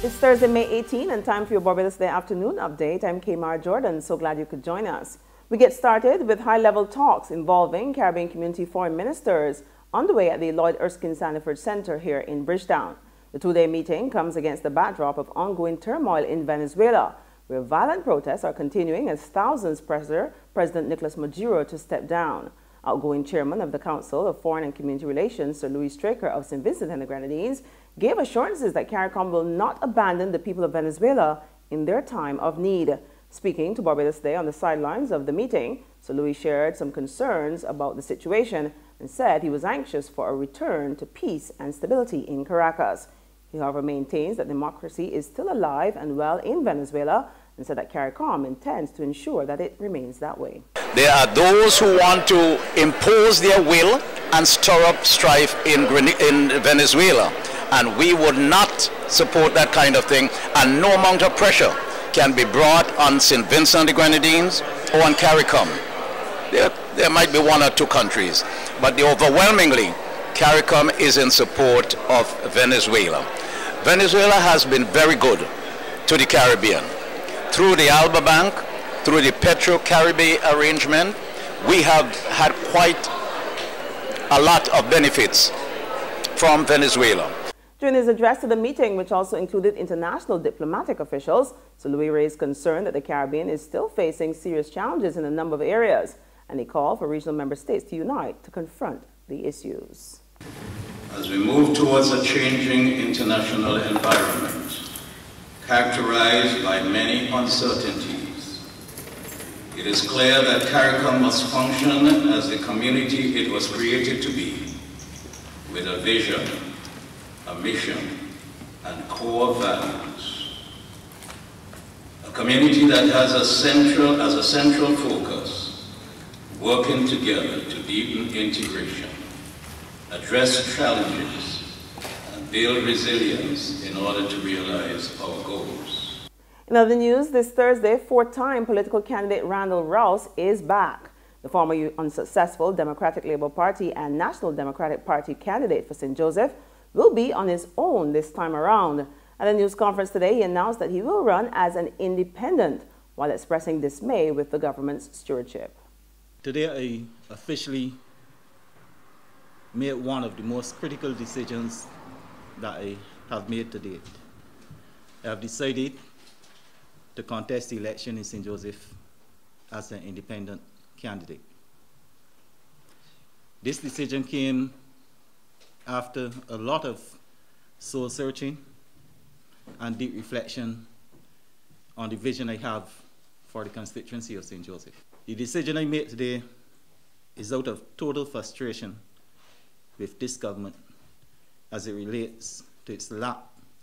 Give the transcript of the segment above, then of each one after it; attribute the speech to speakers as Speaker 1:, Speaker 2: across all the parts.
Speaker 1: It's Thursday, May 18, and time for your Barbados Day afternoon update. I'm Kamar Jordan. So glad you could join us. We get started with high-level talks involving Caribbean Community Foreign Ministers underway at the Lloyd Erskine Sandiford Center here in Bridgetown. The two-day meeting comes against the backdrop of ongoing turmoil in Venezuela, where violent protests are continuing as thousands pressure President Nicolas Maduro to step down. Outgoing chairman of the Council of Foreign and Community Relations, Sir Louis Straker of St. Vincent and the Grenadines, gave assurances that CARICOM will not abandon the people of Venezuela in their time of need. Speaking to Barbados Day on the sidelines of the meeting, Sir Louis shared some concerns about the situation and said he was anxious for a return to peace and stability in Caracas. He, however, maintains that democracy is still alive and well in Venezuela and said that CARICOM intends to ensure that it remains that way.
Speaker 2: There are those who want to impose their will and stir up strife in Venezuela, and we would not support that kind of thing, and no amount of pressure can be brought on St. Vincent and the Grenadines or on CARICOM. There might be one or two countries, but overwhelmingly, CARICOM is in support of Venezuela. Venezuela has been very good to the Caribbean. Through the Alba Bank, through the Petro-Caribbean arrangement, we have had quite a lot of benefits from Venezuela.
Speaker 1: During his address to the meeting, which also included international diplomatic officials, Sir Louis raised concern that the Caribbean is still facing serious challenges in a number of areas, and he called for regional member states to unite to confront the issues.
Speaker 3: As we move towards a changing international environment, characterized by many uncertainties, it is clear that CARICOM must function as the community it was created to be, with a vision, a mission, and core values. A community that has as a central focus, working together to deepen integration, address challenges, and build resilience in order to realize our goals.
Speaker 1: In other news, this Thursday, four-time political candidate Randall Rouse is back. The former unsuccessful Democratic Labour Party and National Democratic Party candidate for St. Joseph will be on his own this time around. At a news conference today, he announced that he will run as an independent while expressing dismay with the government's stewardship.
Speaker 4: Today, I officially made one of the most critical decisions that I have made to date. I have decided to contest the election in St. Joseph as an independent candidate. This decision came after a lot of soul searching and deep reflection on the vision I have for the constituency of St. Joseph. The decision I made today is out of total frustration with this government as it relates to its lack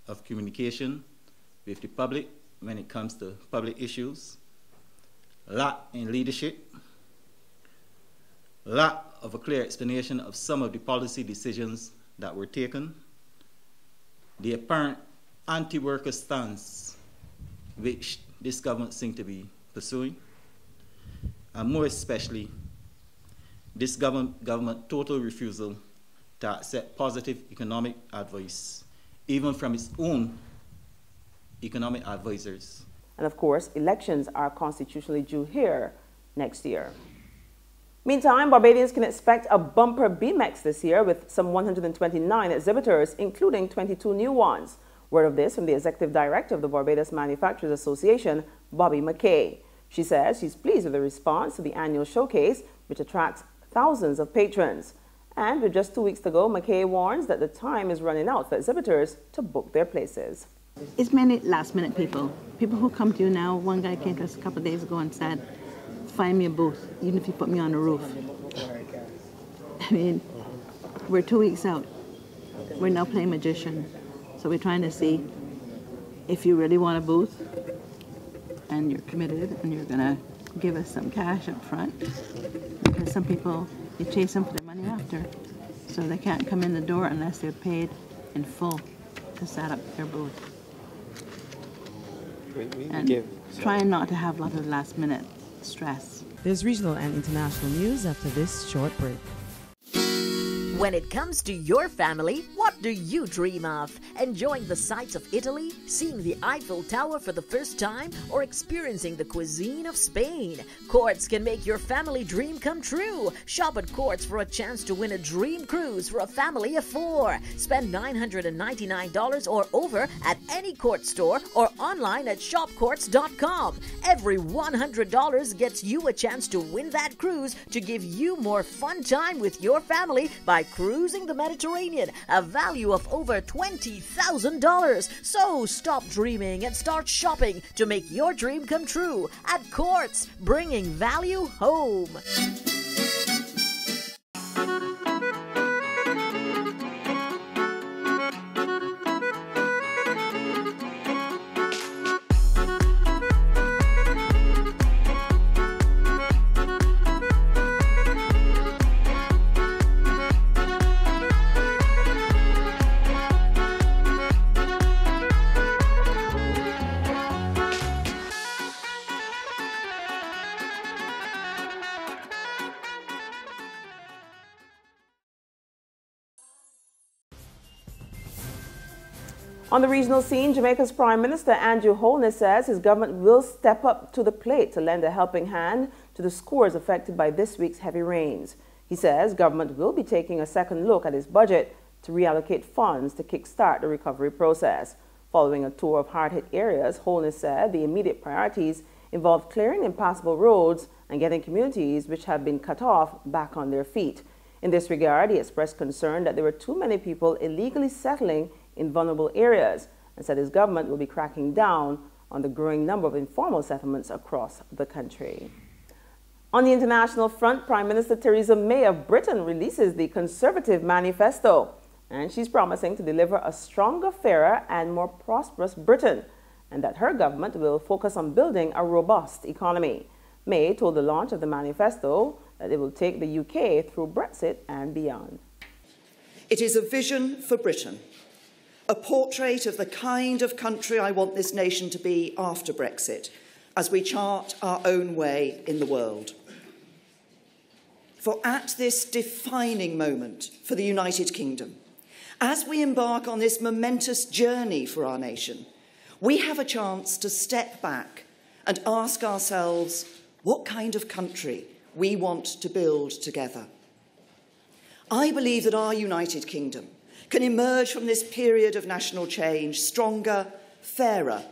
Speaker 4: of communication with the public when it comes to public issues, lack in leadership, lack of a clear explanation of some of the policy decisions that were taken, the apparent anti-worker stance which this government seems to be pursuing, and more especially, this government total refusal to accept positive economic advice, even from its own economic advisors.
Speaker 1: And of course, elections are constitutionally due here next year. Meantime, Barbadians can expect a bumper BMEX this year with some 129 exhibitors, including 22 new ones. Word of this from the Executive Director of the Barbados Manufacturers Association, Bobby McKay. She says she's pleased with the response to the annual showcase, which attracts thousands of patrons. And with just 2 weeks to go, McKay warns that the time is running out for exhibitors to book their places.
Speaker 5: It's many last-minute people who come to you now. One guy came to us a couple of days ago and said, find me a booth, even if you put me on the roof. I mean, we're 2 weeks out. We're now playing magician. So we're trying to see if you really want a booth and you're committed and you're going to give us some cash up front. Because some people, you chase them for their money after. So they can't come in the door unless they're paid in full to set up their booth. And trying not to have a lot of last-minute stress.
Speaker 1: There's regional and international news after this short break.
Speaker 6: When it comes to your family, why What do you dream of? Enjoying the sights of Italy, seeing the Eiffel Tower for the first time, or experiencing the cuisine of Spain? Courts can make your family dream come true. Shop at Courts for a chance to win a dream cruise for a family of 4. Spend $999 or over at any Courts store or online at shopcourts.com. Every $100 gets you a chance to win that cruise to give you more fun time with your family by cruising the Mediterranean, a value of over $20,000. So stop dreaming and start shopping to make your dream come true at Courts, bringing value home.
Speaker 1: On the regional scene, Jamaica's Prime Minister Andrew Holness says his government will step up to the plate to lend a helping hand to the schools affected by this week's heavy rains. He says government will be taking a second look at his budget to reallocate funds to kickstart the recovery process. Following a tour of hard-hit areas, Holness said the immediate priorities involve clearing impassable roads and getting communities which have been cut off back on their feet. In this regard, he expressed concern that there were too many people illegally settling in vulnerable areas and said his government will be cracking down on the growing number of informal settlements across the country. On the international front, Prime Minister Theresa May of Britain releases the Conservative Manifesto, and she's promising to deliver a stronger, fairer and more prosperous Britain, and that her government will focus on building a robust economy. May told the launch of the manifesto that it will take the UK through Brexit and beyond.
Speaker 7: It is a vision for Britain, a portrait of the kind of country I want this nation to be after Brexit, as we chart our own way in the world. For at this defining moment for the United Kingdom, as we embark on this momentous journey for our nation, we have a chance to step back and ask ourselves what kind of country we want to build together. I believe that our United Kingdom can emerge from this period of national change stronger, fairer,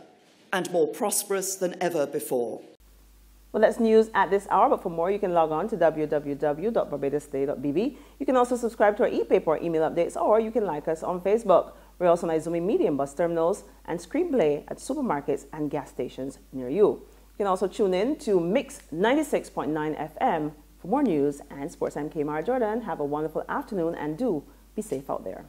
Speaker 7: and more prosperous than ever before.
Speaker 1: Well, that's news at this hour, but for more, you can log on to www.barbadosday.bb. You can also subscribe to our e-paper or email updates, or you can like us on Facebook. We're also on Izumi Medium bus terminals and screenplay at supermarkets and gas stations near you. You can also tune in to Mix 96.9 FM for more news and sports. I'm Kamar Jordan. Have a wonderful afternoon and do be safe out there.